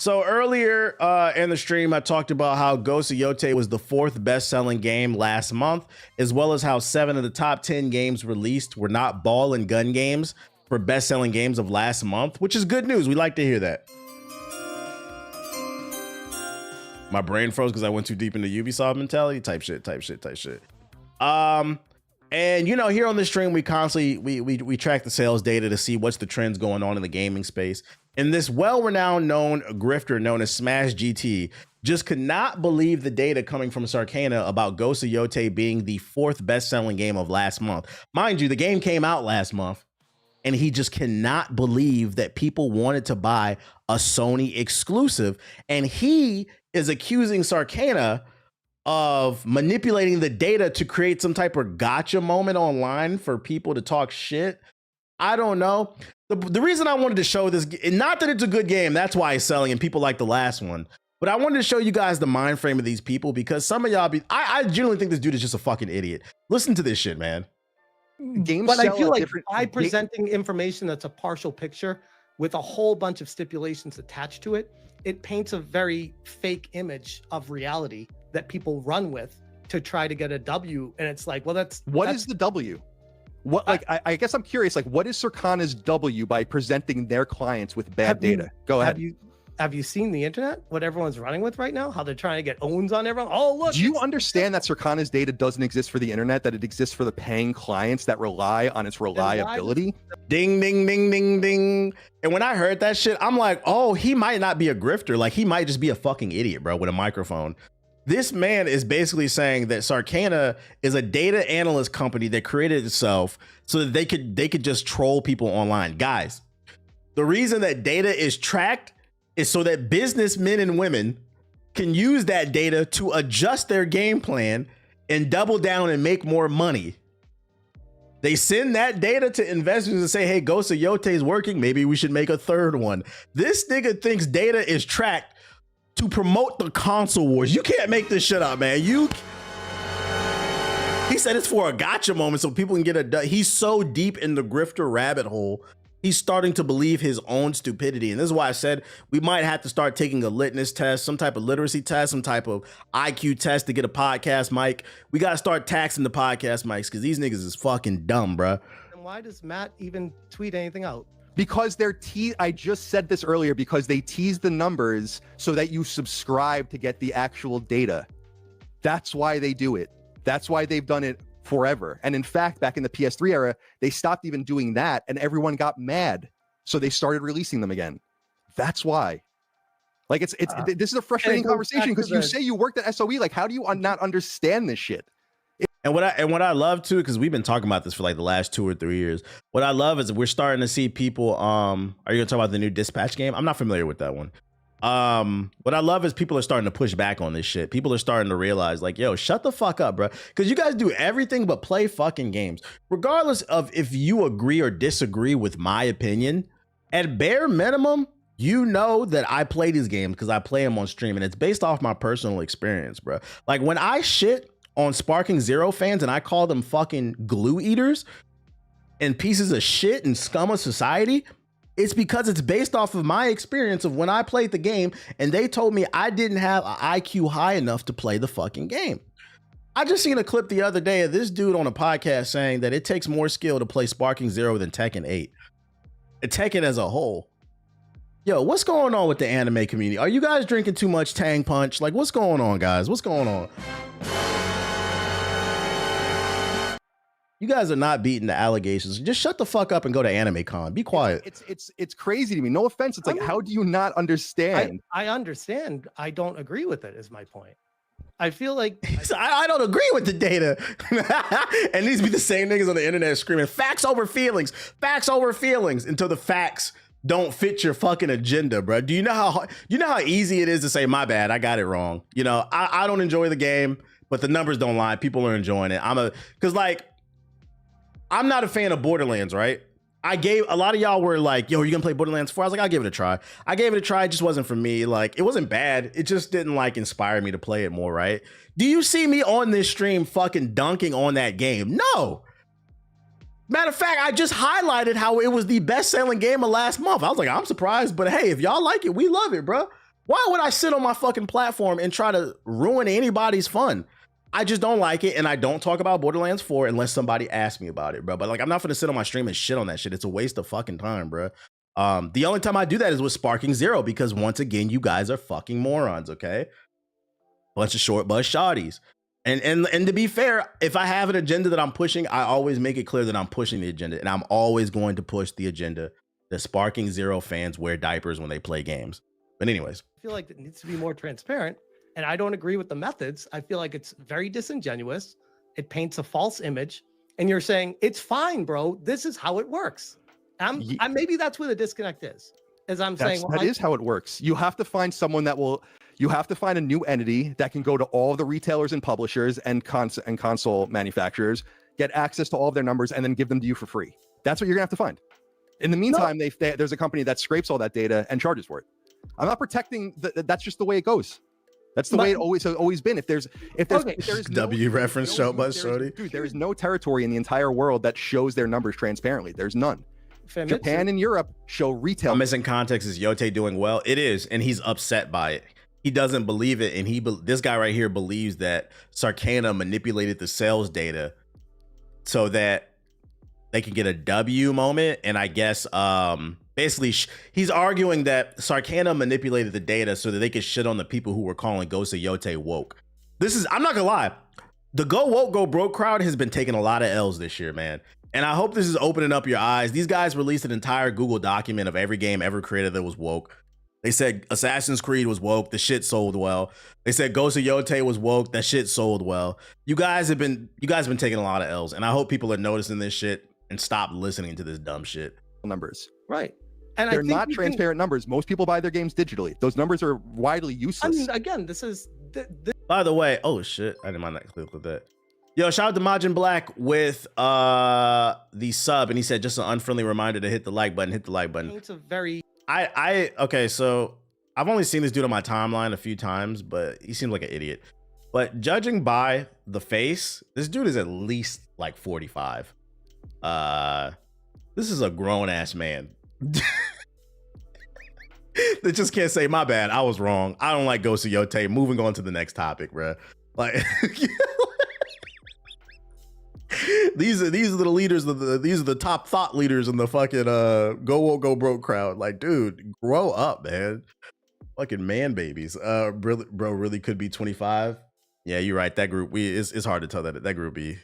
So earlier in the stream, I talked about how Ghost of Yotei was the 4th best-selling game last month, as well as how 7 of the top 10 games released were not ball and gun games for best-selling games of last month, which is good news. We like to hear that. My brain froze because I went too deep into Ubisoft mentality. Type shit. And you know, here on the stream, we constantly we track the sales data to see what's the trends going on in the gaming space. And this well-renowned known grifter known as Smash GT just could not believe the data coming from Sarcana about Ghost of Yotei being the 4th best-selling game of last month. Mind you, the game came out last month, and he just cannot believe that people wanted to buy a Sony exclusive. And he is accusing Sarcana of manipulating the data to create some type of gotcha moment online for people to talk shit. I don't know. The reason I wanted to show this, not that it's a good game, that's why it's selling and people like the last one, but I wanted to show you guys the mind frame of these people because some of y'all I genuinely think this dude is just a fucking idiot. Listen to this shit, man. Games, but I feel like by presenting information that's a partial picture with a whole bunch of stipulations attached to it, it paints a very fake image of reality that people run with to try to get a W. And it's like, well, that's the W? What, like, I guess I'm curious, like, what is Sarcana's W by presenting their clients with bad data? Go ahead. Have you seen the internet? What everyone's running with right now? How they're trying to get owns on everyone? Oh, look. Do you understand that Sarcana's data doesn't exist for the internet, that it exists for the paying clients that rely on its reliability? Ding, ding, ding, ding, ding. And when I heard that shit, I'm like, oh, he might not be a grifter. Like, he might just be a fucking idiot, bro, with a microphone. This man is basically saying that Sarcana is a data analyst company that created itself so that they could just troll people online. Guys, the reason that data is tracked is so that businessmen and women can use that data to adjust their game plan and double down and make more money. They send that data to investors and say, hey, Ghost of Yotei is working. Maybe we should make a 3rd one. This nigga thinks data is tracked to promote the console wars. You can't make this shit up, man. He said it's for a gotcha moment so people can get he's so deep in the grifter rabbit hole. He's starting to believe his own stupidity. And this is why I said we might have to start taking a litmus test, some type of literacy test, some type of IQ test to get a podcast mic. We got to start taxing the podcast mics because these niggas is fucking dumb, bro. And why does Matt even tweet anything out? Because I just said this earlier, because they tease the numbers so that you subscribe to get the actual data. That's why they do it. That's why they've done it forever. And in fact, back in the PS3 era, they stopped even doing that and everyone got mad. So they started releasing them again. That's why. Like this is a frustrating conversation because you say you worked at SOE. Like, how do you not understand this shit? And what I love too, because we've been talking about this for like the last 2 or 3 years. What I love is we're starting to see people. Are you gonna talk about the new Dispatch game? I'm not familiar with that one. What I love is people are starting to push back on this shit. People are starting to realize, like, yo, shut the fuck up, bro. Because you guys do everything but play fucking games, regardless of if you agree or disagree with my opinion. At bare minimum, you know that I play these games because I play them on stream, and it's based off my personal experience, bro. Like when I shit on Sparking Zero fans and I call them fucking glue eaters and pieces of shit and scum of society, it's because it's based off of my experience of when I played the game and they told me I didn't have an IQ high enough to play the fucking game. I just seen a clip the other day of this dude on a podcast saying that it takes more skill to play Sparking Zero than Tekken 8. And Tekken as a whole. Yo, what's going on with the anime community? Are you guys drinking too much Tang Punch? Like, what's going on, guys? What's going on? You guys are not beating the allegations. Just shut the fuck up and go to Anime Con. Be quiet. It's crazy to me. No offense. It's like, how do you not understand? I understand. I don't agree with it, is my point. I feel like I don't agree with the data. And these be the same niggas on the internet screaming facts over feelings until the facts don't fit your fucking agenda, bro. Do you know how easy it is to say my bad, I got it wrong? You know, I don't enjoy the game, but the numbers don't lie. People are enjoying it. I'm not a fan of Borderlands, right? A lot of y'all were like, yo, are you gonna play Borderlands 4? I was like, I'll give it a try. I gave it a try. It just wasn't for me. Like, it wasn't bad. It just didn't like inspire me to play it more, right? Do you see me on this stream fucking dunking on that game? No. Matter of fact, I just highlighted how it was the best selling game of last month. I was like, I'm surprised, but hey, if y'all like it, we love it, bro. Why would I sit on my fucking platform and try to ruin anybody's fun? I just don't like it, and I don't talk about Borderlands 4 unless somebody asks me about it, bro. But like, I'm not gonna sit on my stream and shit on that shit. It's a waste of fucking time, bro. The only time I do that is with Sparking Zero, because once again, you guys are fucking morons, okay? Bunch of short bus shotties. And to be fair, if I have an agenda that I'm pushing, I always make it clear that I'm pushing the agenda, and I'm always going to push the agenda that Sparking Zero fans wear diapers when they play games. But anyways, I feel like it needs to be more transparent. And I don't agree with the methods. I feel like it's very disingenuous. It paints a false image. And you're saying, it's fine, bro. This is how it works. Maybe that's where the disconnect is. As I'm saying, that is how it works. You have to find someone you have to find a new entity that can go to all the retailers and publishers and console manufacturers, get access to all of their numbers, and then give them to you for free. That's what you're gonna have to find. In the meantime, there's a company that scrapes all that data and charges for it. I'm not protecting that's just the way it goes. That's the way it always been. If there's W reference show bus shorty. Dude, there is no territory in the entire world that shows their numbers transparently. There's none. Japan and Europe show retail. I'm missing context. Is Yotei doing well? It is, and he's upset by it. He doesn't believe it, and this guy right here believes that Sarkana manipulated the sales data so that they can get a W moment. And I guess basically he's arguing that Sarkana manipulated the data so that they could shit on the people who were calling Ghost of Yotei woke. I'm not gonna lie, the Go Woke Go Broke crowd has been taking a lot of L's this year, man. And I hope this is opening up your eyes. These guys released an entire Google document of every game ever created that was woke. They said Assassin's Creed was woke. The shit sold well. They said Ghost of Yotei was woke. That shit sold well. You guys have been taking a lot of L's, and I hope people are noticing this shit and stop listening to this dumb shit. Numbers, right? And they're not transparent numbers. Most people buy their games digitally. Those numbers are widely useless. I mean, again, this is. By the way, oh shit, I didn't mind that clip with that. Yo, shout out to Majin Black with the sub, and he said just an unfriendly reminder to hit the like button. Hit the like button. It's a very. Okay, so I've only seen this dude on my timeline a few times, but he seems like an idiot. But judging by the face, this dude is at least like 45. This is a grown ass man. They just can't say my bad. I was wrong. I don't like Ghost of Yotei. Moving on to the next topic, bro. Like. These are the leaders these are the top thought leaders in the fucking Go Woke Go Broke crowd. Like, dude, grow up, man. Fucking man babies. Bro really could be 25. Yeah, you're right. That group, it's hard to tell that group be.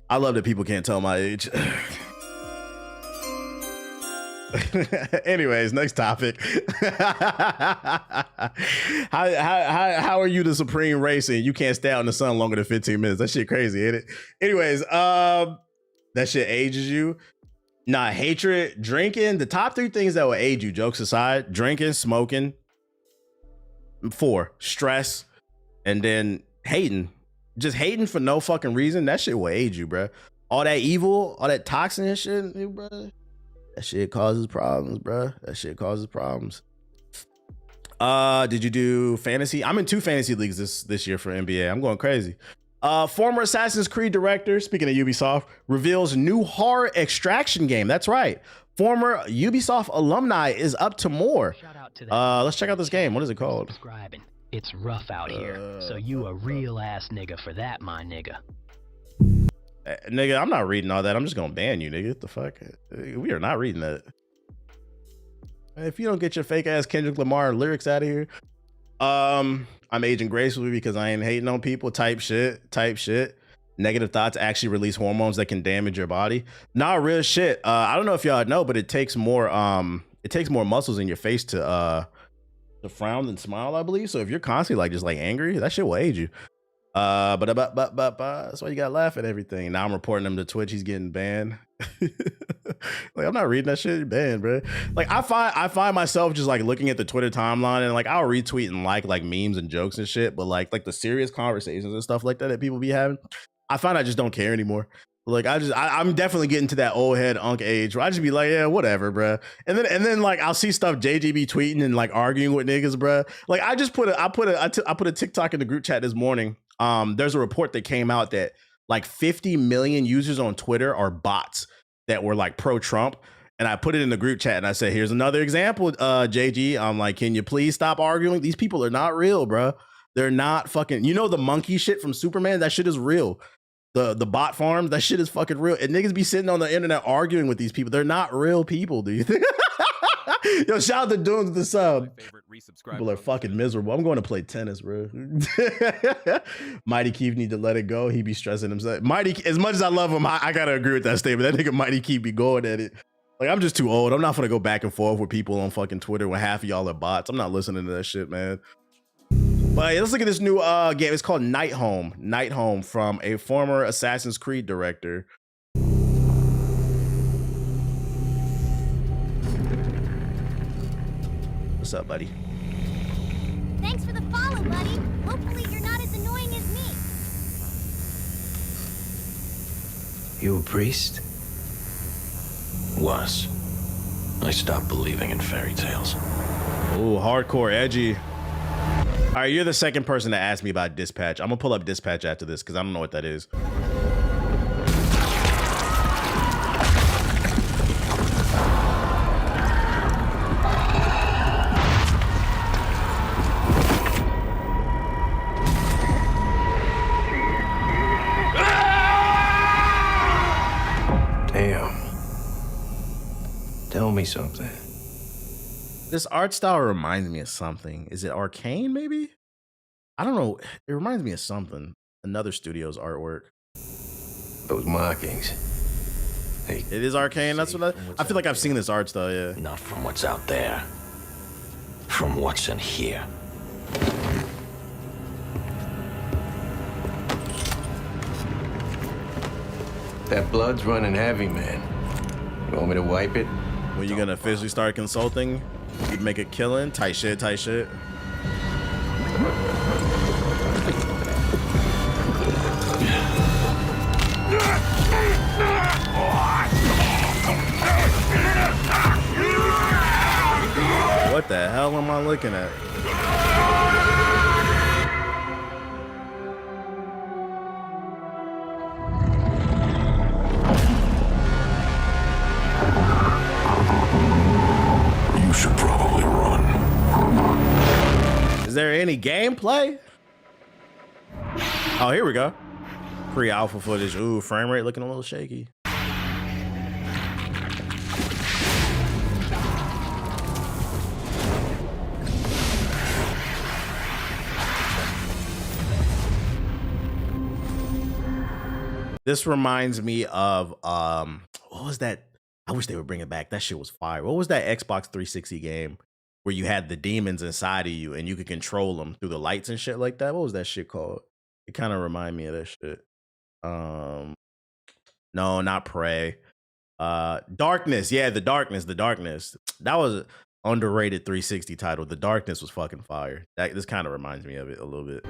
I love that people can't tell my age. Anyways, next topic. How are you the supreme race and you can't stay out in the sun longer than 15 minutes? That shit crazy, ain't it? Anyways, that shit ages you. Nah, hatred, drinking. The top 3 things that will age you, jokes aside: drinking, smoking. 4, stress, and then hating. Just hating for no fucking reason. That shit will age you, bro. All that evil, all that toxin and shit, bro. That shit causes problems, bro. That shit causes problems. Did you do fantasy? I'm in 2 fantasy leagues this year for NBA. I'm going crazy. Former Assassin's Creed director, speaking of Ubisoft, reveals new horror extraction game. That's right. Former Ubisoft alumni is up to more. Shout out to that. Let's check out this game. What is it called? Subscribing. It's rough out here. So you a real ass nigga for that, my nigga. Nigga, I'm not reading all that. I'm just gonna ban you, nigga. What the fuck? We are not reading that. If you don't get your fake ass Kendrick Lamar lyrics out of here, I'm aging gracefully because I ain't hating on people. Type shit. Negative thoughts actually release hormones that can damage your body. Nah, real shit. I don't know if y'all know, but it takes more muscles in your face to frown than smile, I believe. So if you're constantly just angry, that shit will age you. But that's why you gotta laugh at everything. Now I'm reporting him to Twitch. He's getting banned. I'm not reading that shit. Banned, bro. I find myself just looking at the Twitter timeline and I'll retweet and like memes and jokes and shit. But like the serious conversations and stuff like that people be having, I find I just don't care anymore. I'm definitely getting to that old head unk age where I just be like, yeah, whatever, bro. And then I'll see stuff JG be tweeting and arguing with niggas, bro. I put a TikTok in the group chat this morning. There's a report that came out that 50 million users on Twitter are bots that were pro-Trump. And I put it in the group chat and I said, here's another example, JG. I'm like, can you please stop arguing? These people are not real, bro. They're not fucking, you know, the monkey shit from Superman? That shit is real. The bot farms, that shit is fucking real. And niggas be sitting on the internet arguing with these people. They're not real people, do you think? Yo, shout out to Dooms the sub. People are fucking miserable. I'm going to play tennis, bro. Mighty Keith need to let it go. He be stressing himself. Mighty, as much as I love him, I gotta agree with that statement. That nigga Mighty Keith be going at it. Like, I'm just too old. I'm not gonna go back and forth with people on fucking Twitter when half of y'all are bots. I'm not listening to that shit, man. But yeah, let's look at this new game. It's called Night Home. Night Home from a former Assassin's Creed director. What's up, buddy? Thanks for the follow, buddy. Hopefully you're not as annoying as me. You a priest? Was. I stopped believing in fairy tales. Ooh, hardcore, edgy. All right, you're the second person to ask me about Dispatch. I'm gonna pull up Dispatch after this because I don't know what that is. Tell me something. This art style reminds me of something. Is it Arcane, maybe? I don't know. It reminds me of something. Another studio's artwork. Those markings. Hey, it is Arcane. That's what I feel like I've seen this art style, yeah. Not from what's out there. From what's in here. That blood's running heavy, man. You want me to wipe it? When you gonna officially start consulting, you'd make a killing. Tight shit, tight shit. What the hell am I looking at? You should probably run. Is there any gameplay? Oh, here we go. Pre-alpha footage. Ooh, frame rate looking a little shaky. This reminds me of what was that? I wish they would bring it back. That shit was fire. What was that Xbox 360 game where you had the demons inside of you and you could control them through the lights and shit like that? What was that shit called? It kind of reminded me of that shit. No, not Prey. Darkness. Yeah, the Darkness. That was an underrated 360 title. The Darkness was fucking fire. This kind of reminds me of it a little bit.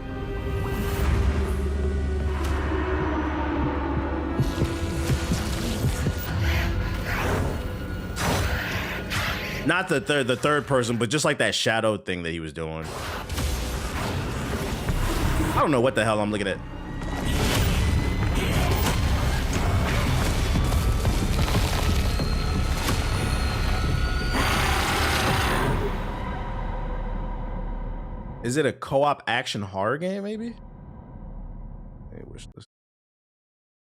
Not the third person, but just like that shadow thing that he was doing. I don't know what the hell I'm looking at. Is it a co-op action horror game, maybe? Hey, wish this.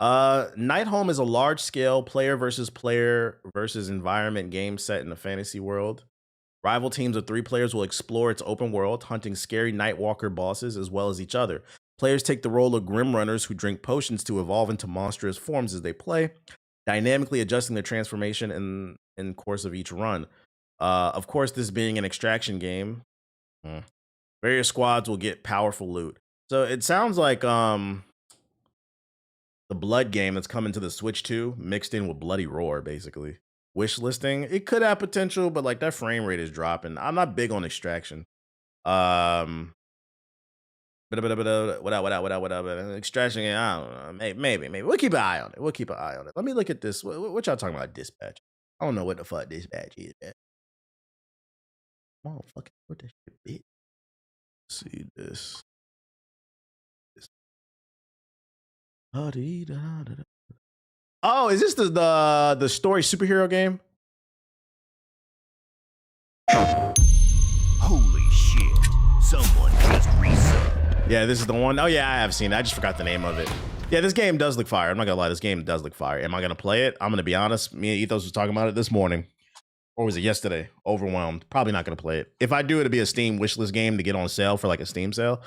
Night Home is a large-scale player versus environment game set in a fantasy world. Rival teams of 3 players will explore its open world, hunting scary Nightwalker bosses as well as each other. Players take the role of grim runners who drink potions to evolve into monstrous forms as they play, dynamically adjusting their transformation in course of each run. Of course, this being an extraction game, various squads will get powerful loot. So it sounds like the Blood game that's coming to the Switch 2 mixed in with Bloody Roar, basically. Wish listing, it could have potential, but like that frame rate is dropping. I'm not big on extraction. Extraction, I don't know. Maybe. We'll keep an eye on it. Let me look at this. What y'all talking about? Dispatch. I don't know what the fuck Dispatch is. Motherfucker, what that shit be? See this. Oh, is this the story superhero game? Holy shit. Someone just resubbed. Yeah, this is the one. Oh, yeah, I have seen it. I just forgot the name of it. Yeah, this game does look fire. I'm not gonna lie, this game does look fire. Am I gonna play it? I'm gonna be honest. Me and Ethos was talking about it this morning. Or was it yesterday? Overwhelmed. Probably not gonna play it. If I do, it'll be a Steam wishlist game to get on sale for like a Steam sale.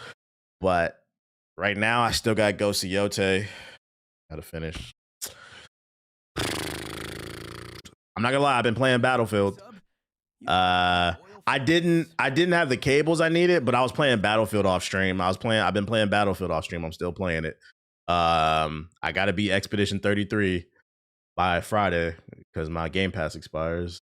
But right now, I still got Ghost of Yotei. Gotta finish. I'm not gonna lie, I've been playing Battlefield. I didn't have the cables I needed, but I was playing Battlefield off stream. I've been playing Battlefield off stream. I'm still playing it. I gotta beat Expedition 33 by Friday because my Game Pass expires.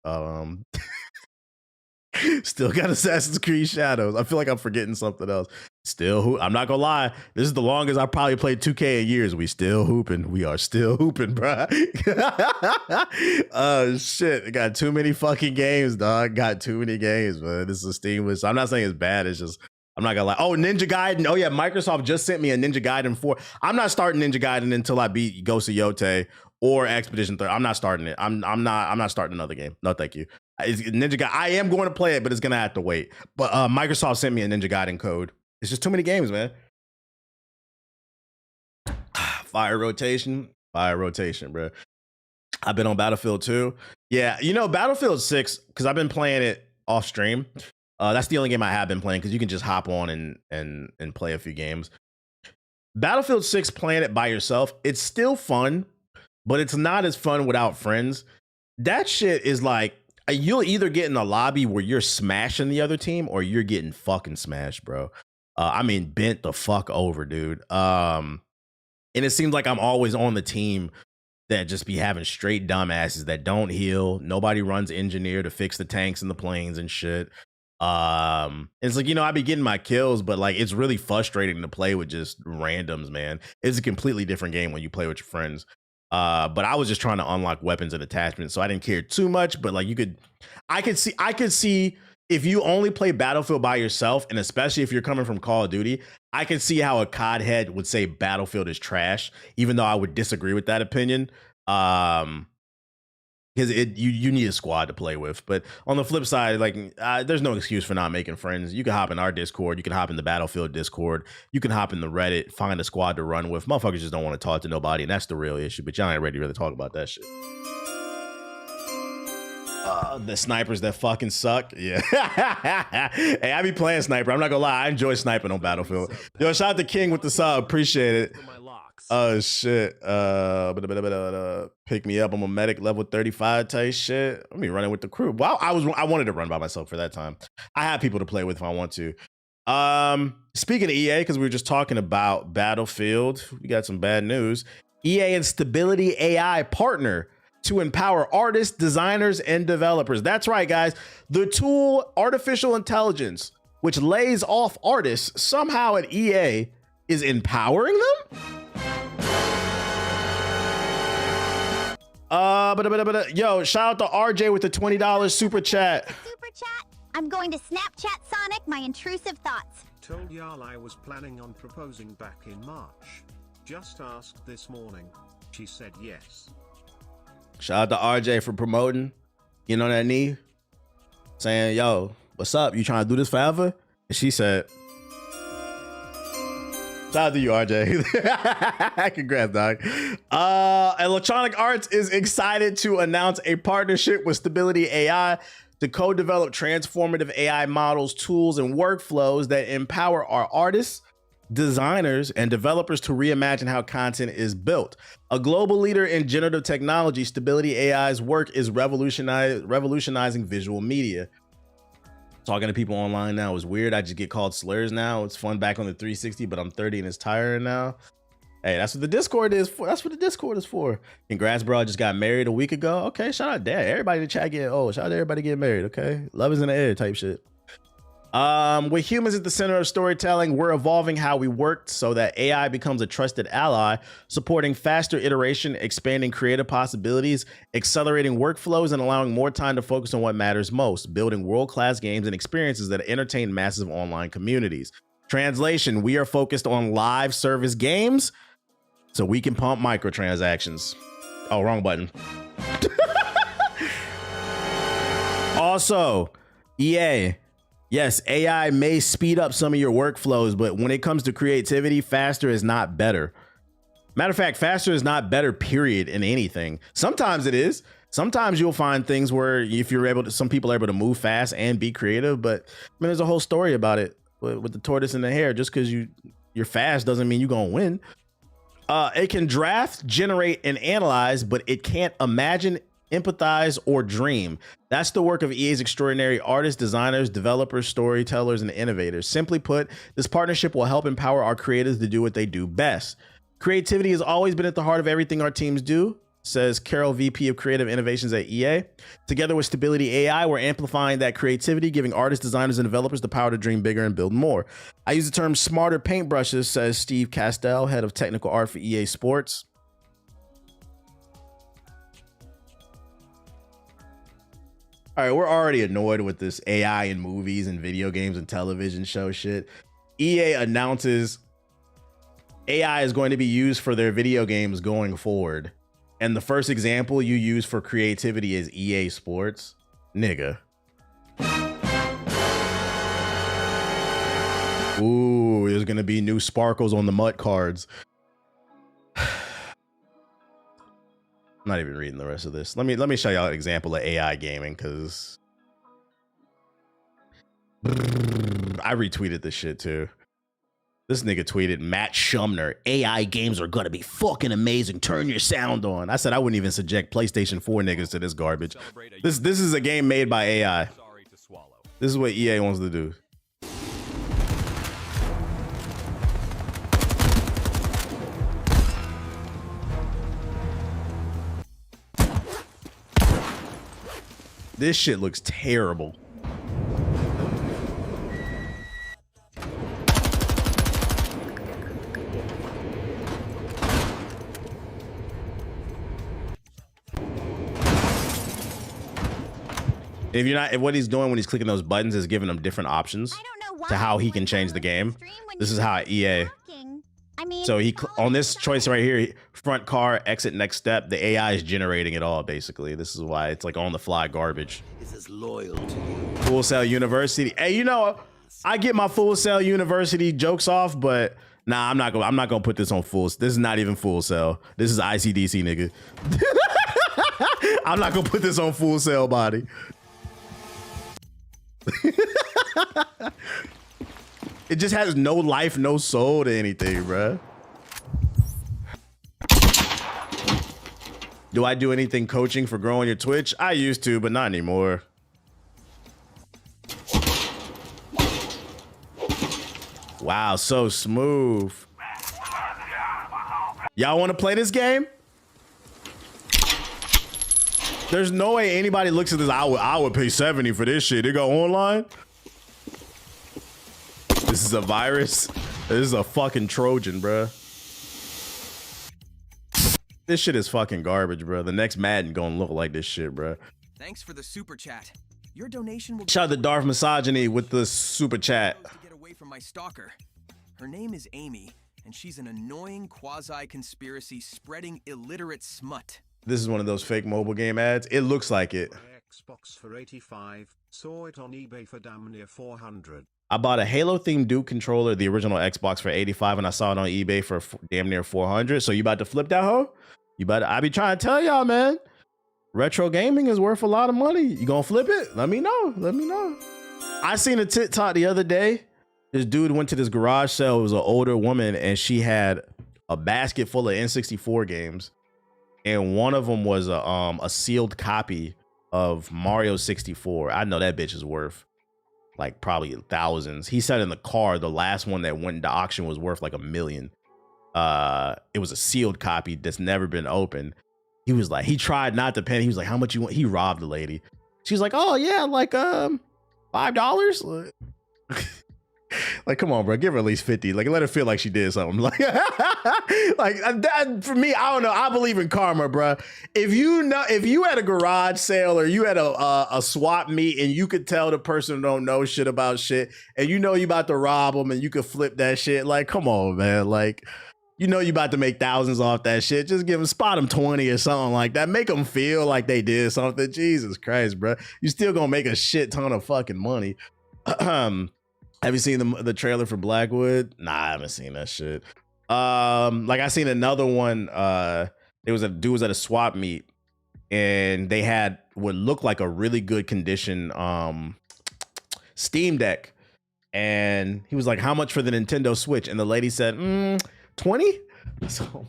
Still got Assassin's Creed Shadows. I feel like I'm forgetting something else. Still, I'm not gonna lie. This is the longest I probably played 2K in years. We still hooping. We are still hooping, bro. Oh shit! I got too many fucking games, dog. Got too many games, man. This is a Steam list. I'm not saying it's bad. It's just I'm not gonna lie. Oh, Ninja Gaiden. Oh yeah, Microsoft just sent me a Ninja Gaiden 4. I'm not starting Ninja Gaiden until I beat Ghost of Yotei or Expedition 3. I'm not starting it. I'm not starting another game. No, thank you. It's Ninja Gaiden. I am going to play it, but it's gonna have to wait. But Microsoft sent me a Ninja Gaiden code. It's just too many games, man. Fire rotation, bro. I've been on Battlefield 2. Yeah, you know, Battlefield 6, because I've been playing it off stream. That's the only game I have been playing because you can just hop on and play a few games. Battlefield 6, playing it by yourself, it's still fun, but it's not as fun without friends. That shit is like, you'll either get in a lobby where you're smashing the other team or you're getting fucking smashed, bro. I mean, bent the fuck over, dude. And it seems like I'm always on the team that just be having straight dumbasses that don't heal. Nobody runs engineer to fix the tanks and the planes and shit. It's like, you know, I be getting my kills, but like, it's really frustrating to play with just randoms, man. It's a completely different game when you play with your friends. But I was just trying to unlock weapons and attachments, so I didn't care too much. But like, I could see if you only play Battlefield by yourself, and especially if you're coming from Call of Duty, I could see how a COD head would say Battlefield is trash, even though I would disagree with that opinion. Because you need a squad to play with. But on the flip side, like there's no excuse for not making friends. You can hop in our Discord, you can hop in the Battlefield Discord, you can hop in the Reddit, find a squad to run with. Motherfuckers just don't want to talk to nobody, and that's the real issue. But y'all ain't ready to really talk about that shit. The snipers that fucking suck. Yeah. Hey, I be playing sniper. I'm not gonna lie, I enjoy sniping on Battlefield. Yo, shout out to King with the sub. Appreciate it. Oh shit. Pick me up. I'm a medic level 35 type shit. Let me running with the crew. Well, I wanted to run by myself for that time. I have people to play with if I want to. Speaking of EA, because we were just talking about Battlefield, we got some bad news. EA and Stability AI partner to empower artists, designers, and developers. That's right, guys. The tool artificial intelligence, which lays off artists, somehow at EA is empowering them. Yo, shout out to RJ with the $20 super chat. Super chat? I'm going to Snapchat Sonic my intrusive thoughts. Told y'all I was planning on proposing back in March. Just asked this morning. She said yes. Shout out to RJ for promoting, getting on that knee, saying, yo, what's up? You trying to do this forever? And she said, shout out to you, RJ. Congrats, dog. Electronic Arts is excited to announce a partnership with Stability AI to co-develop transformative AI models, tools, and workflows that empower our artists, designers, and developers to reimagine how content is built. A global leader in generative technology, Stability AI's work is revolutionizing visual media. Talking to people online now is weird. I just get called slurs now. It's fun back on the 360, but I'm 30 and it's tiring now. Hey, that's what the Discord is for. That's what the Discord is for. Congrats, bro. I just got married a week ago. Okay, shout out there. Everybody in the chat getting old. Shout out to everybody getting married, okay? Love is in the air type shit. With humans at the center of storytelling, we're evolving how we work so that AI becomes a trusted ally, supporting faster iteration, expanding creative possibilities, accelerating workflows, and allowing more time to focus on what matters most, building world-class games and experiences that entertain massive online communities. Translation, we are focused on live service games so we can pump microtransactions. Oh, wrong button. Also, EA. Yes, AI may speed up some of your workflows, but when it comes to creativity, faster is not better. Matter of fact, faster is not better, period, in anything. Sometimes it is. Sometimes you'll find things where if you're able to, some people are able to move fast and be creative, but I mean, there's a whole story about it with the tortoise and the hare. Just because you're fast doesn't mean you're gonna win. It can draft, generate, and analyze, but it can't imagine, empathize, or dream. That's the work of EA's extraordinary artists, designers, developers, storytellers, and innovators. Simply put, this partnership will help empower our creators to do what they do best. Creativity has always been at the heart of everything our teams do, says Carol, VP of Creative Innovations at EA. Together with Stability AI, we're amplifying that creativity, giving artists, designers, and developers the power to dream bigger and build more. I use the term smarter paintbrushes, says Steve Castell, head of technical art for EA Sports. All right, we're already annoyed with this AI in movies and video games and television show shit. EA announces AI is going to be used for their video games going forward. And the first example you use for creativity is EA Sports. Nigga. Ooh, there's going to be new sparkles on the MUT cards. I'm not even reading the rest of this. Let me show y'all an example of AI gaming, because I retweeted this shit too. This nigga tweeted, Matt Shumner, AI games are gonna be fucking amazing. Turn your sound on. I said I wouldn't even subject PlayStation 4 niggas to this garbage. This is a game made by AI. This is what EA wants to do. This shit looks terrible. If you're not, if what he's doing when he's clicking those buttons is giving him different options to how he can change the game. This is how EA. I mean, So he on this choice right here, front car, exit, next step, the AI is generating it all basically. This is why it's like on the fly garbage. Is as loyal to you. Full Sail University. Hey, you know, I get my Full Sail University jokes off, but nah, I'm not gonna put this on full. This is not even Full Sail. This is ICDC, nigga. I'm not gonna put this on Full Sail body. It just has no life, no soul to anything, bruh. Do I do anything coaching for growing your Twitch? I used to, but not anymore. Wow, so smooth. Y'all want to play this game? There's no way anybody looks at this. I would pay 70 for this shit. It go online. This is a virus. This is a fucking Trojan, bro. This shit is fucking garbage, bro. The next Madden gonna look like this shit, bro. Thanks for the super chat. Your donation will shout out to Darth Misogyny with the super chat. to get away from my stalker. Her name is Amy, and she's an annoying quasi-conspiracy spreading illiterate smut. This is one of those fake mobile game ads. It looks like it. Xbox for 85, saw it on eBay for damn near 400. I bought a Halo-themed Duke controller, the original Xbox, for 85, and I saw it on eBay for damn near 400. So you about to flip that hoe? I be trying to tell y'all, man. Retro gaming is worth a lot of money. You gonna flip it? Let me know. Let me know. I seen a TikTok the other day. This dude went to this garage sale. It was an older woman, and she had a basket full of N64 games, and one of them was a sealed copy of Mario 64. I know that bitch is worth like probably thousands. He said in the car the last one that went into auction was worth like $1 million. It was a sealed copy that's never been opened. He was like, he tried not to pay. He was like, how much you want? He robbed the lady. She's like, oh yeah, like $5. Like, come on, bro, give her at least 50. Like, let her feel like she did something. Like, that, for me, I don't know. I believe in karma, bro. If you had a garage sale or you had a swap meet and you could tell the person who don't know shit about shit, and you know you about to rob them and you could flip that shit, like, come on, man. Like, You know you about to make thousands off that shit. Just give them, spot them 20 or something like that. Make them feel like they did something. Jesus Christ, bro. You still gonna make a shit ton of fucking money. Have you seen the trailer for Blackwood? Nah, I haven't seen that shit. Like I seen another one. There was a dude was at a swap meet and they had what looked like a really good condition Steam Deck. And he was like, how much for the Nintendo Switch? And the lady said, 20? So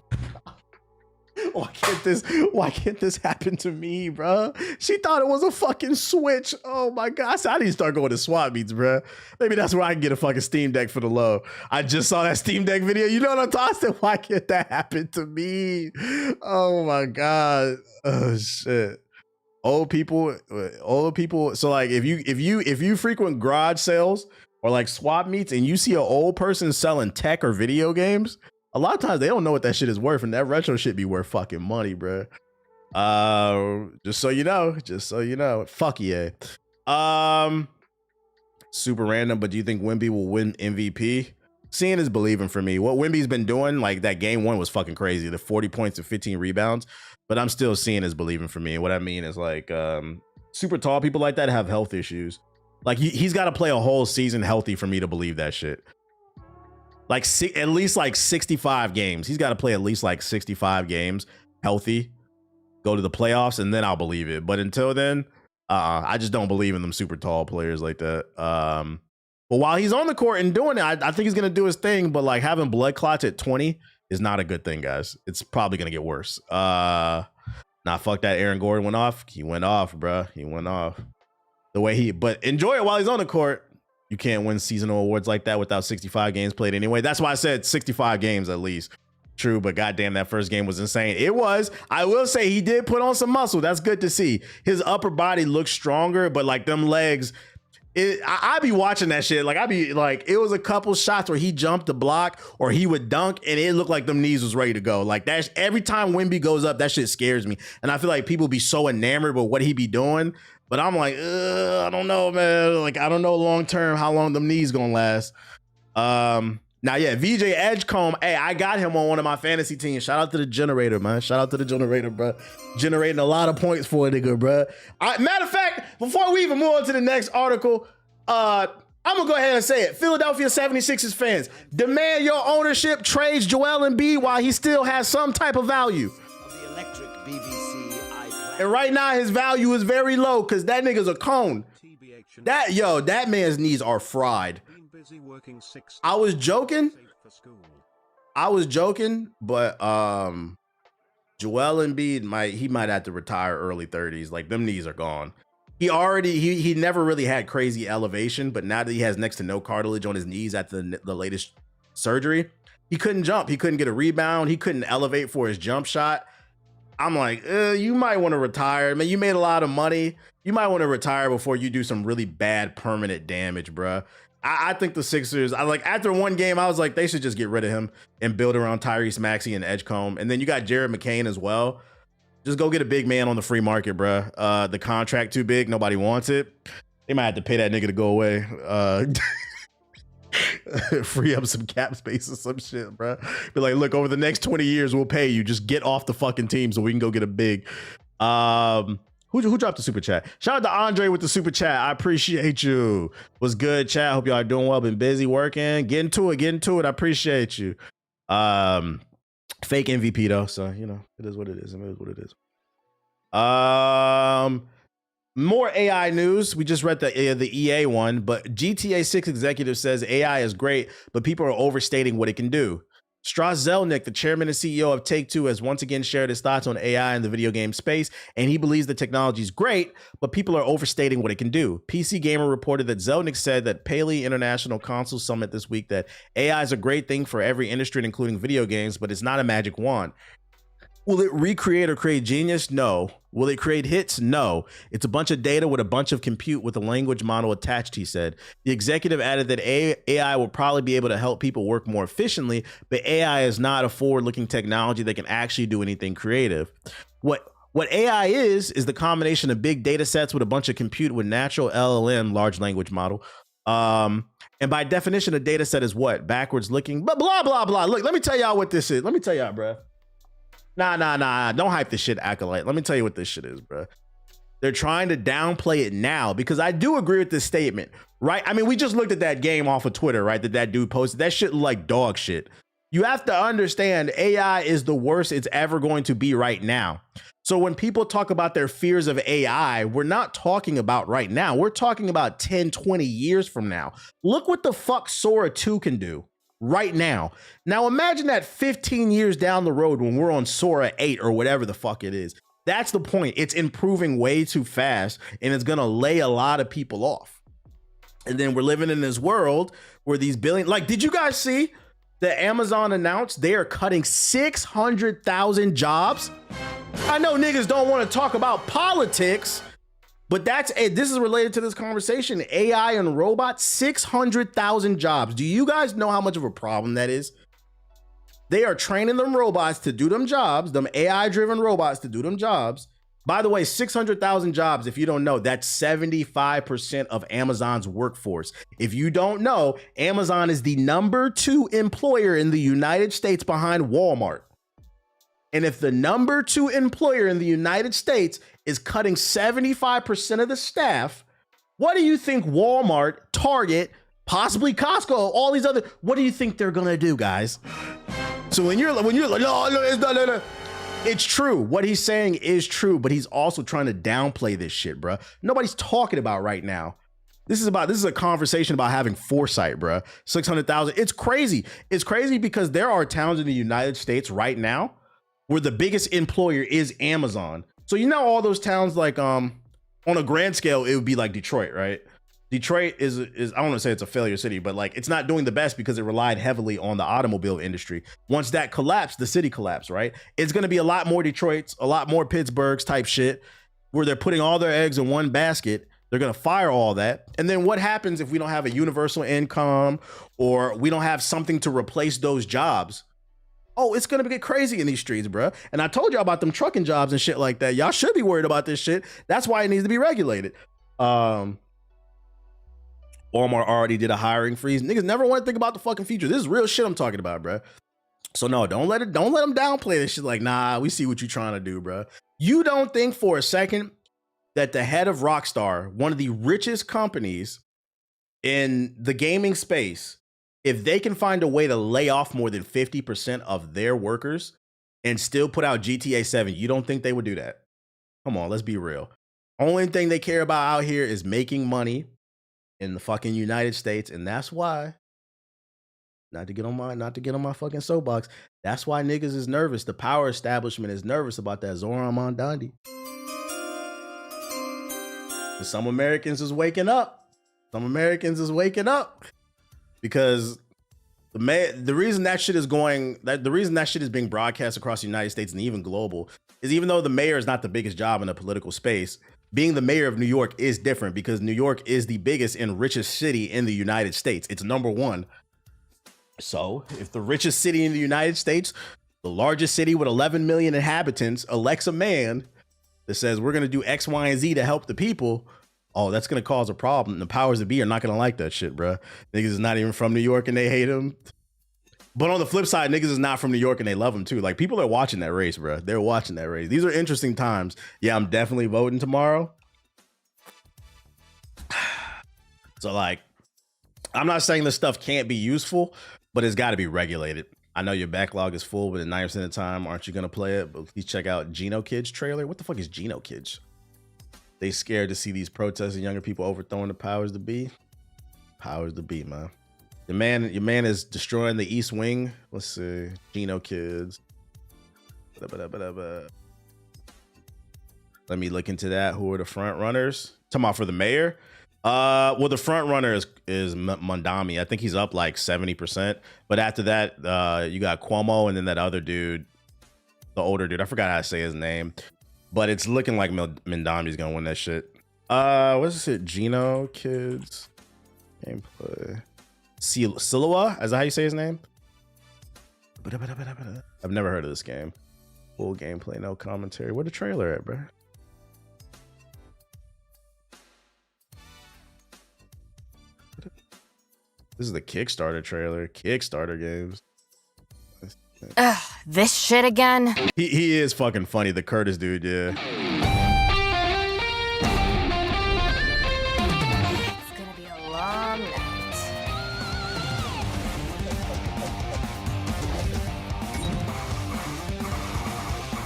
why can't this happen to me, bro? She thought it was a fucking Switch. Oh my God. I need to start going to swap meets, bro. Maybe that's where I can get a fucking Steam Deck for the low. I just saw that Steam Deck video. You know what I'm talking about? Why can't that happen to me? Oh my God. Oh shit. Old people. So like if you frequent garage sales or like swap meets and you see an old person selling tech or video games, a lot of times they don't know what that shit is worth, and that retro shit be worth fucking money, bro. Just so you know, fuck yeah. Super random, but do you think Wemby will win MVP? Seeing is believing for me. What Wemby's been doing, like that game one was fucking crazy. The 40 points and 15 rebounds, but I'm still seeing is believing for me. And what I mean is like super tall people like that have health issues. Like he's got to play a whole season healthy for me to believe that shit. Like at least like 65 games. He's got to play at least like 65 games healthy, go to the playoffs, and then I'll believe it. But until then, I just don't believe in them super tall players like that. But while he's on the court and doing it, I think he's going to do his thing. But like having blood clots at 20 is not a good thing, guys. It's probably going to get worse. Nah, fuck that. Aaron Gordon went off. He went off, bro. He went off. But enjoy it while he's on the court. You can't win seasonal awards like that without 65 games played anyway. That's why I said 65 games at least. True, but goddamn, that first game was insane. It was. I will say he did put on some muscle. That's good to see. His upper body looks stronger, but like them legs, I be watching that shit. Like I be like, it was a couple shots where he jumped the block or he would dunk and it looked like them knees was ready to go. Like that's every time Wemby goes up, that shit scares me. And I feel like people be so enamored with what he be doing. But I'm like, I don't know, man. Like, I don't know long term how long them knees gonna last. Now, yeah, VJ Edgecombe. Hey, I got him on one of my fantasy teams. Shout out to the generator, man. Shout out to the generator, bro. Generating a lot of points for a nigga, bro. Matter of fact, before we even move on to the next article, I'm gonna go ahead and say it. Philadelphia 76ers fans, demand your ownership trades Joel Embiid while he still has some type of value. The electric BBC. And right now his value is very low because that nigga's a cone. That man's knees are fried. I was joking, but Joel Embiid might have to retire early 30s. Like them knees are gone. He never really had crazy elevation, but now that he has next to no cartilage on his knees after the latest surgery, he couldn't jump. He couldn't get a rebound. He couldn't elevate for his jump shot. I'm like, you might want to retire. Man, you made a lot of money. You might want to retire before you do some really bad permanent damage, bruh. I think the Sixers, after one game, I was like, they should just get rid of him and build around Tyrese Maxey and Edgecombe. And then you got Jared McCain as well. Just go get a big man on the free market, bruh. The contract too big. Nobody wants it. They might have to pay that nigga to go away. Free up some cap space or some shit, bro. Be like, look, over the next 20 years, we'll pay you. Just get off the fucking team so we can go get a big. Who dropped the super chat? Shout out to Andre with the super chat. I appreciate you. What's good, chat? Hope y'all are doing well. Been busy working. Getting to it. I appreciate you. Fake MVP though, so you know it is what it is. It is what it is. More AI news. We just read the EA one, but GTA 6 executive says AI is great, but people are overstating what it can do. Strauss Zelnick, the chairman and CEO of Take-Two, has once again shared his thoughts on AI in the video game space, and he believes the technology is great, but people are overstating what it can do. PC Gamer reported that Zelnick said that Paley International Console Summit this week that AI is a great thing for every industry, including video games, but it's not a magic wand. Will it recreate or create genius? No. Will it create hits? No. It's a bunch of data with a bunch of compute with a language model attached, he said. The executive added that AI will probably be able to help people work more efficiently, but AI is not a forward-looking technology that can actually do anything creative. What AI is the combination of big data sets with a bunch of compute with natural LLM, large language model, And by definition, a data set is what? Backwards looking, but blah, blah, blah. Look, let me tell y'all what this is. Let me tell y'all, bro. Nah. Don't hype this shit, Acolyte. Let me tell you what this shit is, bro. They're trying to downplay it now because I do agree with this statement, right? I mean, we just looked at that game off of Twitter, right? That dude posted. That shit looked like dog shit. You have to understand AI is the worst it's ever going to be right now. So when people talk about their fears of AI, we're not talking about right now. We're talking about 10, 20 years from now. Look what the fuck Sora 2 can do right now. Now imagine that 15 years down the road when we're on Sora 8 or whatever the fuck it is. That's the point. It's improving way too fast and it's going to lay a lot of people off. And then we're living in this world where these billion, like, did you guys see that Amazon announced they are cutting 600,000 jobs? I know niggas don't want to talk about politics, but this is related to this conversation. AI and robots, 600,000 jobs. Do you guys know how much of a problem that is? They are training them robots to do them jobs, them AI-driven robots to do them jobs. By the way, 600,000 jobs, if you don't know, that's 75% of Amazon's workforce. If you don't know, Amazon is the #2 employer in the United States behind Walmart. And if the #2 employer in the United States is cutting 75% of the staff, what do you think Walmart, Target, possibly Costco, all these other, what do you think they're gonna do, guys? So when you're like, no, it's not, no. It's true. What he's saying is true, but he's also trying to downplay this shit, bro. Nobody's talking about right now. This is a conversation about having foresight, bro. 600,000. It's crazy. It's crazy because there are towns in the United States right now where the biggest employer is Amazon. So you know all those towns, like on a grand scale, it would be like Detroit, right? Detroit is I don't want to say it's a failure city, but like it's not doing the best because it relied heavily on the automobile industry. Once that collapsed, the city collapsed, right? It's going to be a lot more Detroits, a lot more Pittsburghs type shit where they're putting all their eggs in one basket. They're going to fire all that. And then what happens if we don't have a universal income or we don't have something to replace those jobs? Oh, it's going to get crazy in these streets, bro. And I told y'all about them trucking jobs and shit like that. Y'all should be worried about this shit. That's why it needs to be regulated. Walmart already did a hiring freeze. Niggas never want to think about the fucking future. This is real shit I'm talking about, bro. So no, don't let them downplay this shit. Like, nah, we see what you're trying to do, bro. You don't think for a second that the head of Rockstar, one of the richest companies in the gaming space, if they can find a way to lay off more than 50% of their workers and still put out GTA 7, you don't think they would do that? Come on, let's be real. Only thing they care about out here is making money in the fucking United States, and that's why, not to get on my fucking soapbox, that's why niggas is nervous. The power establishment is nervous about that Zoran Mondandi. Some Americans is waking up. Because the reason that shit is being broadcast across the United States and even global is even though the mayor is not the biggest job in the political space, being the mayor of New York is different because New York is the biggest and richest city in the United States. It's #1. So if the richest city in the United States, the largest city with 11 million inhabitants, elects a man that says we're going to do X, Y, and Z to help the people, oh, that's going to cause a problem. The powers that be are not going to like that shit, bro. Niggas is not even from New York and they hate him. But on the flip side, niggas is not from New York and they love him too. Like, people are watching that race, bro. They're watching that race. These are interesting times. Yeah, I'm definitely voting tomorrow. So, like, I'm not saying this stuff can't be useful, but it's got to be regulated. I know your backlog is full, but at 90% of the time, aren't you going to play it? But please check out Geno Kids trailer. What the fuck is Geno Kids? They scared to see these protests and younger people overthrowing the powers to be. Powers to be, man. Your man is destroying the East Wing. Let's see. Geno Kids. Let me look into that. Who are the front runners? Talking about for the mayor? Well, the front runner is Mondami. I think he's up like 70%. But after that, you got Cuomo and then that other dude, the older dude. I forgot how to say his name. But it's looking like Mondami's gonna win that shit. What's it? Geno Kids gameplay. Silua? Is that how you say his name? I've never heard of this game. Full gameplay, no commentary. Where the trailer at, bro? This is the Kickstarter trailer. Kickstarter games. Ugh, this shit again? He is fucking funny, the Curtis dude, yeah. It's gonna be a long night.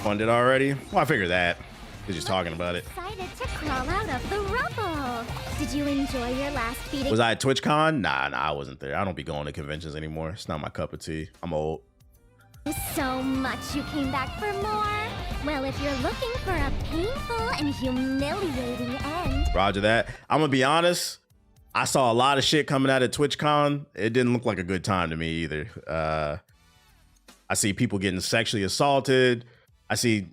Funded already? Well, I figured that. He's just talking about it. Excited to crawl out of the rubble. Did you enjoy your last feeding? Was I at TwitchCon? Nah, I wasn't there. I don't be going to conventions anymore. It's not my cup of tea. I'm old. So much you came back for more. Well, if you're looking for a painful and humiliating end. Roger that. I'm gonna be honest. I saw a lot of shit coming out of TwitchCon. It didn't look like a good time to me either. I see people getting sexually assaulted. I see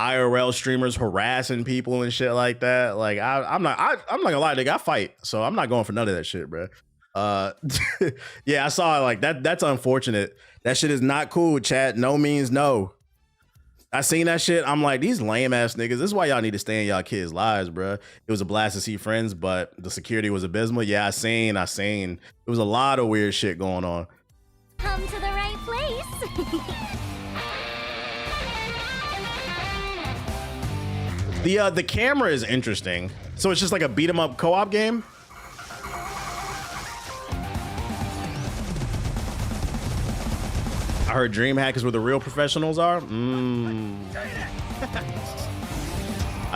IRL streamers harassing people and shit like that. Like I'm not gonna lie, nigga, I fight, so I'm not going for none of that shit, bro. Yeah, I saw it like that. That's unfortunate. That shit is not cool, chat. No means no. I seen that shit. I'm like, these lame ass niggas. This is why y'all need to stay in y'all kids' lives, bro. It was a blast to see friends, but the security was abysmal. Yeah, I seen. It was a lot of weird shit going on. Come to the right place. The camera is interesting. So it's just like a beat 'em up co-op game. I heard dream hackers where the real professionals are. I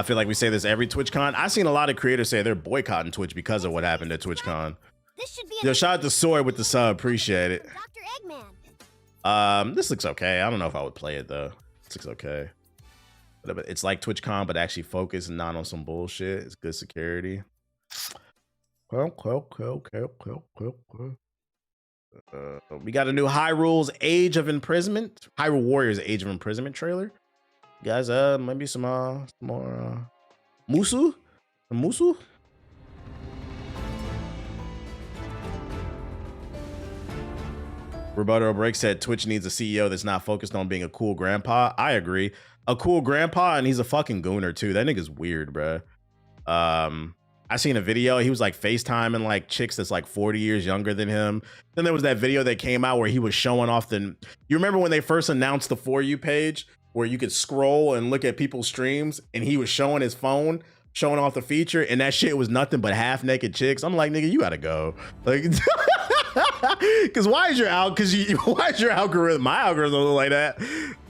feel like we say this every TwitchCon. I've seen a lot of creators say they're boycotting Twitch because of what happened at TwitchCon. This should be Yo, shout out to Soy with the sub. Appreciate it. Dr. Eggman. This looks okay. I don't know if I would play it though. This looks okay. But it's like TwitchCon, but actually focused and not on some bullshit. It's good security. We got a new Hyrule's Age of Imprisonment. Hyrule Warriors Age of Imprisonment trailer. Guys, maybe some more Musu? Some Musu? Roberto Break said Twitch needs a CEO that's not focused on being a cool grandpa. I agree. A cool grandpa, and he's a fucking gooner too. That nigga's weird, bro. I seen a video. He was like FaceTiming like chicks that's like 40 years younger than him. Then there was that video that came out where he was showing off the. You remember when they first announced the For You page where you could scroll and look at people's streams, and he was showing his phone, showing off the feature, and that shit was nothing but half naked chicks. I'm like, nigga, you gotta go. Like, because why is your algorithm? My algorithm look like that.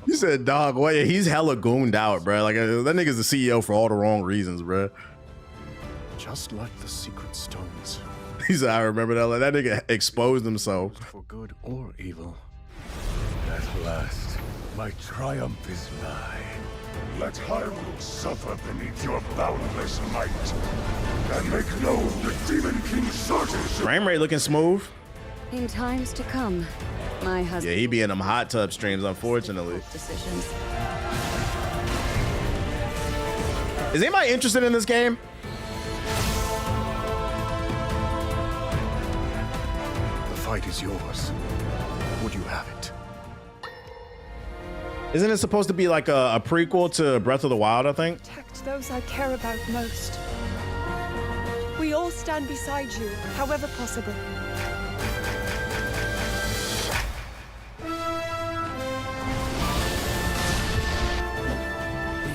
You said, dog, well, yeah, he's hella gooned out, bro. Like, that nigga's the CEO for all the wrong reasons, bro. Just like the secret stones. He said, I remember that. Like, that nigga exposed himself. For good or evil. At last, my triumph is nigh. Let Hyrule suffer beneath your boundless might, and make known the Demon King's shortage. Frame rate looking smooth. In times to come, my husband. Yeah, he be in them hot tub streams, unfortunately. Decisions. Is anybody interested in this game? The fight is yours. Would you have it? Isn't it supposed to be like a prequel to Breath of the Wild, I think? Protect those I care about most. We all stand beside you, however possible.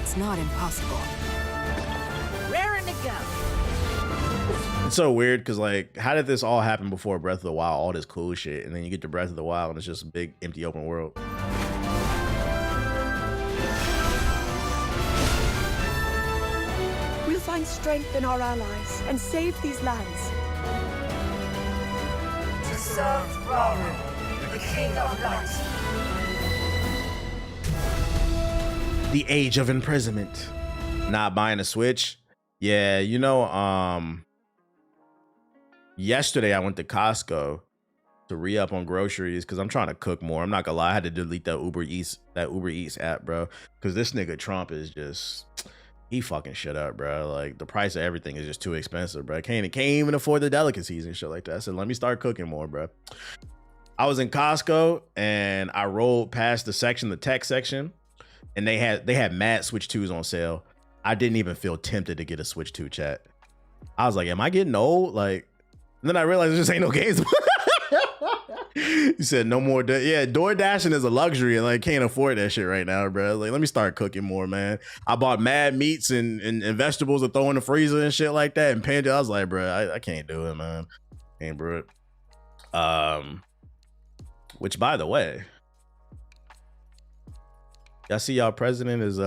It's not impossible. Raring to go. It's so weird because, like, how did this all happen before Breath of the Wild? All this cool shit, and then you get to Breath of the Wild, and it's just a big, empty, open world. We'll find strength in our allies and save these lands. To serve Rauru, the King of Light. The Age of Imprisonment. Not buying a Switch. Yeah, you know, yesterday I went to Costco to re-up on groceries because I'm trying to cook more. I'm not gonna lie, I had to delete that Uber Eats app, bro. Because this nigga Trump is just, he fucking shit up, bro. Like, the price of everything is just too expensive, bro. Can't even afford the delicacies and shit like that. I said, let me start cooking more, bro. I was in Costco and I rolled past the tech section, and they had mad Switch 2s on sale. I didn't even feel tempted to get a Switch 2, chat. I was like, am I getting old? Like, and then I realized there just ain't no games. You said no more. Yeah, door dashing is a luxury, and like can't afford that shit right now, bro. Like, let me start cooking more, man. I bought mad meats and vegetables to throw in the freezer and shit like that. And Panda, I was like, bro, I can't do it, man. Can't do it. Which, by the way, y'all see y'all president is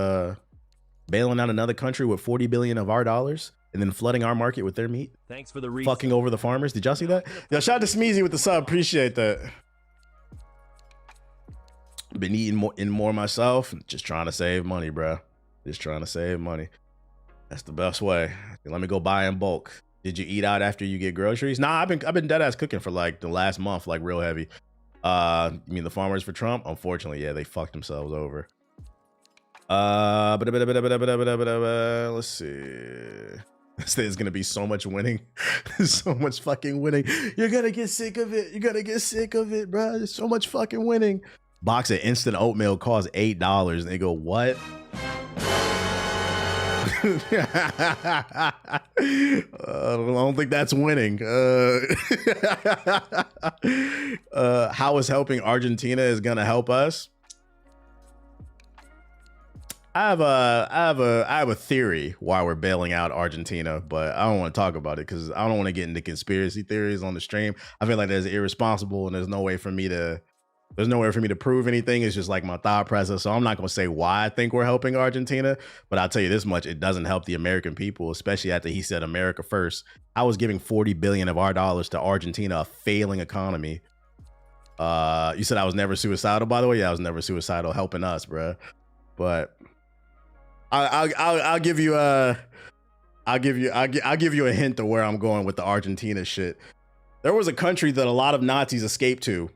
bailing out another country with 40 billion of our dollars and then flooding our market with their meat. Thanks for the fucking over the farmers. Did y'all see that? Yo, shout out to Smeezy with the sub. Appreciate that. Been eating more myself. Just trying to save money, bro. Just trying to save money. That's the best way. Let me go buy in bulk. Did you eat out after you get groceries? Nah, I've been dead ass cooking for like the last month, like real heavy. You mean the farmers for Trump? Unfortunately, yeah, they fucked themselves over. Let's see. There's gonna be so much winning. So much fucking winning. You're gonna get sick of it. You're gonna get sick of it, bro. There's so much fucking winning. Box of instant oatmeal costs $8. And they go, what? I don't think that's winning. How is helping Argentina is gonna help us? I have a theory why we're bailing out Argentina, but I don't want to talk about it because I don't want to get into conspiracy theories on the stream. I feel like that's irresponsible, and there's no way for me to prove anything. It's just like my thought process. So I'm not gonna say why I think we're helping Argentina, but I'll tell you this much: it doesn't help the American people, especially after he said America first. I was giving 40 billion of our dollars to Argentina, a failing economy. You said I was never suicidal, by the way. Yeah, I was never suicidal, helping us, bro. But I'll give you a hint of where I'm going with the Argentina shit. There was a country that a lot of Nazis escaped to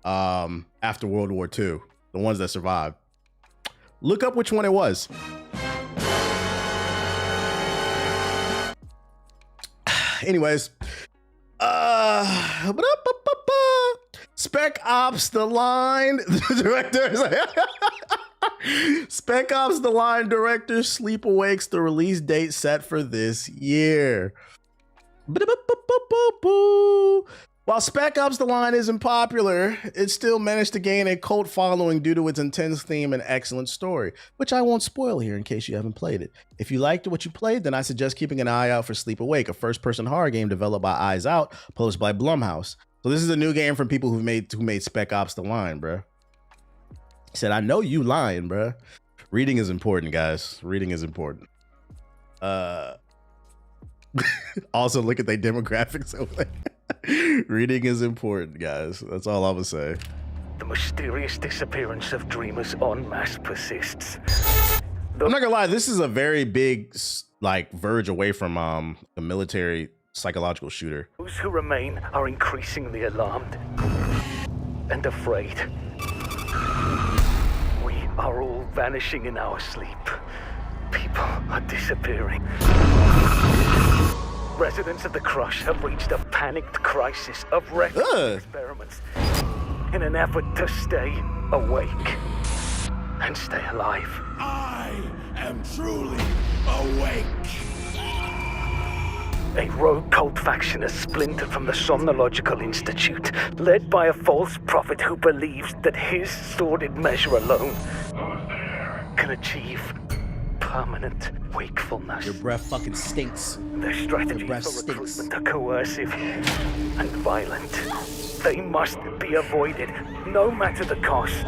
after World War II, the ones that survived. Look up which one it was. Anyways, Spec Ops the line director. Spec Ops the line director sleep awakes the release date set for this year. While Spec Ops the line isn't popular, it still managed to gain a cult following due to its intense theme and excellent story, which I won't spoil here in case you haven't played it. If you liked what you played, then I suggest keeping an eye out for Sleep Awake, a first-person horror game developed by Eyes Out, published by Blumhouse. So this is a new game from people who made Spec Ops the line, bro. He said, I know you lying, bro. Reading is important, guys. Reading is important. Also, look at their demographics over there. Reading is important, guys. That's all I'm gonna say. The mysterious disappearance of dreamers en masse persists. I'm not gonna lie, this is a very big verge away from the military psychological shooter. Those who remain are increasingly alarmed and afraid. We are all vanishing in our sleep. People are disappearing. Residents of the Crush have reached a panicked crisis of reckless experiments in an effort to stay awake and stay alive. I am truly awake. A rogue cult faction has splintered from the Somnological Institute, led by a false prophet who believes that his sordid measure alone can achieve permanent wakefulness. Your breath fucking stinks. Their strategies for recruitment are coercive and violent. They must be avoided, no matter the cost.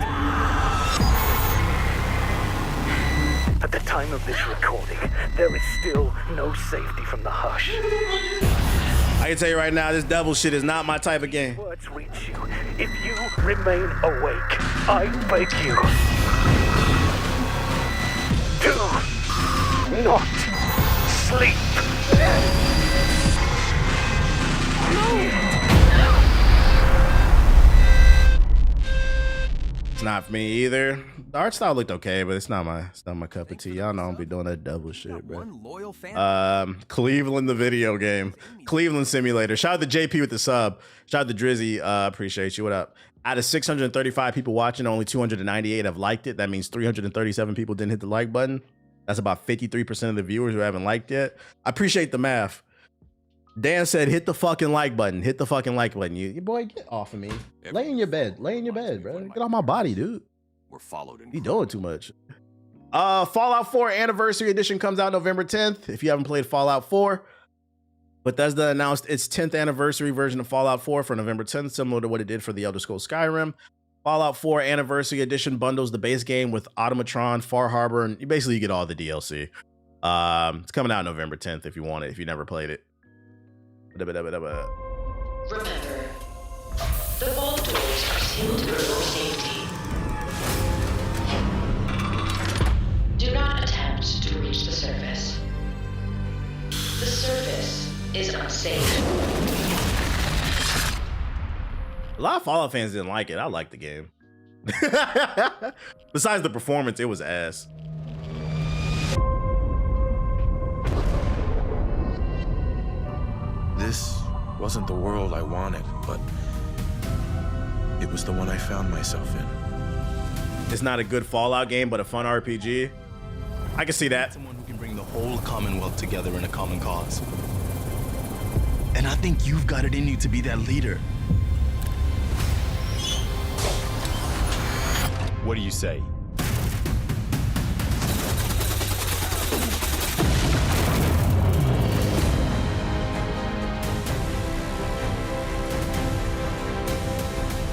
At the time of this recording, there is still no safety from the hush. I can tell you right now, this devil shit is not my type of game. Words reach you. If you remain awake, I beg you, do not sleep. It's not for me either. The art style looked okay, but it's not my cup of tea. Y'all know I'm be doing that devil shit, bro. Cleveland the video game. Cleveland Simulator. Shout out to JP with the sub. Shout out to Drizzy. Appreciate you. What up? Out of 635 people watching, only 298 have liked it. That means 337 people didn't hit the like button. That's about 53% of the viewers who haven't liked yet. I appreciate the math. Dan said, hit the fucking like button. Hit the fucking like button. You boy, get off of me. Lay in your bed. Lay in your bed, bro. Get off my body, dude. We're followed in. You doing too much. Fallout 4 Anniversary Edition comes out November 10th. If you haven't played Fallout 4, Bethesda announced its 10th anniversary version of Fallout 4 for November 10th, similar to what it did for the Elder Scrolls Skyrim. Fallout 4 Anniversary Edition bundles the base game with Automatron, Far Harbor, and you basically get all the DLC. It's coming out November 10th if you want it, if you never played it. Remember, the vault doors are sealed for your safety. Do not attempt to reach the surface. The surface is unsafe. A lot of Fallout fans didn't like it. I liked the game. Besides the performance, it was ass. This wasn't the world I wanted, but it was the one I found myself in. It's not a good Fallout game, but a fun RPG. I can see that. Someone who can bring the whole Commonwealth together in a common cause. And I think you've got it in you to be that leader. What do you say?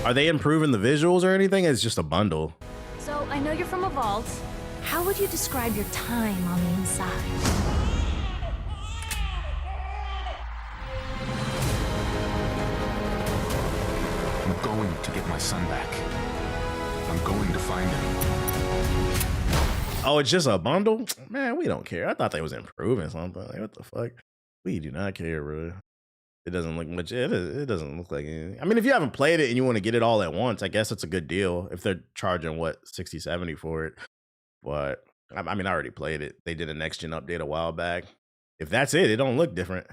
Are they improving the visuals or anything? It's just a bundle. So, I know you're from a vault. How would you describe your time on the inside? I'm going to get my son back. I'm going to find him. Oh, it's just a bundle? Man, we don't care. I thought they was improving something. Like, what the fuck? We do not care, bro. It doesn't look much. It doesn't look like anything. I mean, if you haven't played it and you want to get it all at once, I guess it's a good deal. If they're charging, what, 60, 70 for it. But, I mean, I already played it. They did a next-gen update a while back. If that's it, it don't look different.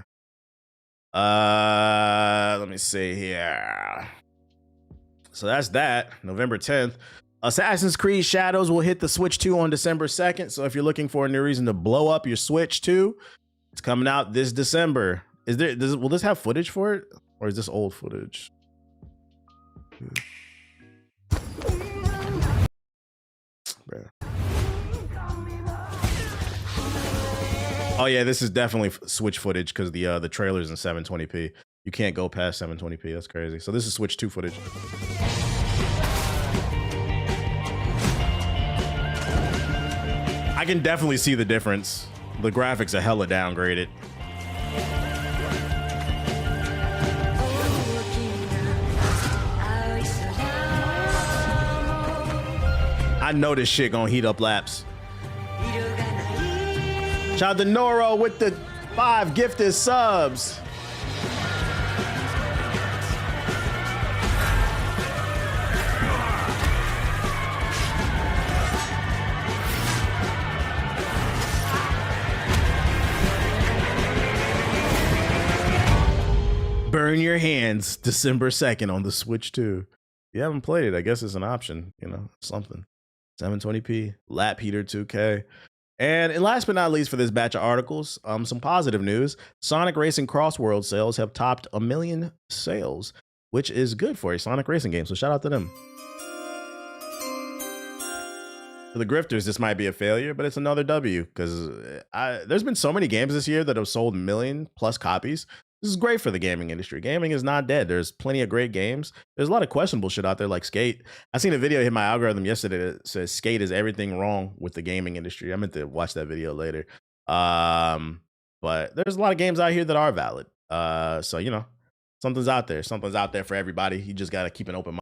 Let me see here. So that's that. November 10th. Assassin's Creed Shadows will hit the Switch 2 on December 2nd. So if you're looking for a new reason to blow up your Switch 2, it's coming out this December. Will this have footage for it? Or is this old footage? Oh yeah, this is definitely Switch footage because the trailer's in 720p. You can't go past 720p. That's crazy. So this is Switch 2 footage. I can definitely see the difference. The graphics are hella downgraded. I know this shit gonna heat up laps. Shout out to Noro with the 5 gifted subs. Burn your hands December 2nd on the Switch 2. If you haven't played it, I guess it's an option, you know, something. 720p, lap heater 2K. And last but not least for this batch of articles, some positive news. Sonic Racing Crossworld sales have topped 1 million sales, which is good for a Sonic Racing game. So shout out to them. For the grifters, this might be a failure, but it's another W because there's been so many games this year that have sold 1 million plus copies. This is great for the gaming industry. Gaming is not dead. There's plenty of great games. There's a lot of questionable shit out there like Skate. I seen a video hit my algorithm yesterday that says Skate is everything wrong with the gaming industry. I meant to watch that video later. But there's a lot of games out here that are valid. So, you know, something's out there. Something's out there for everybody. You just got to keep an open mind.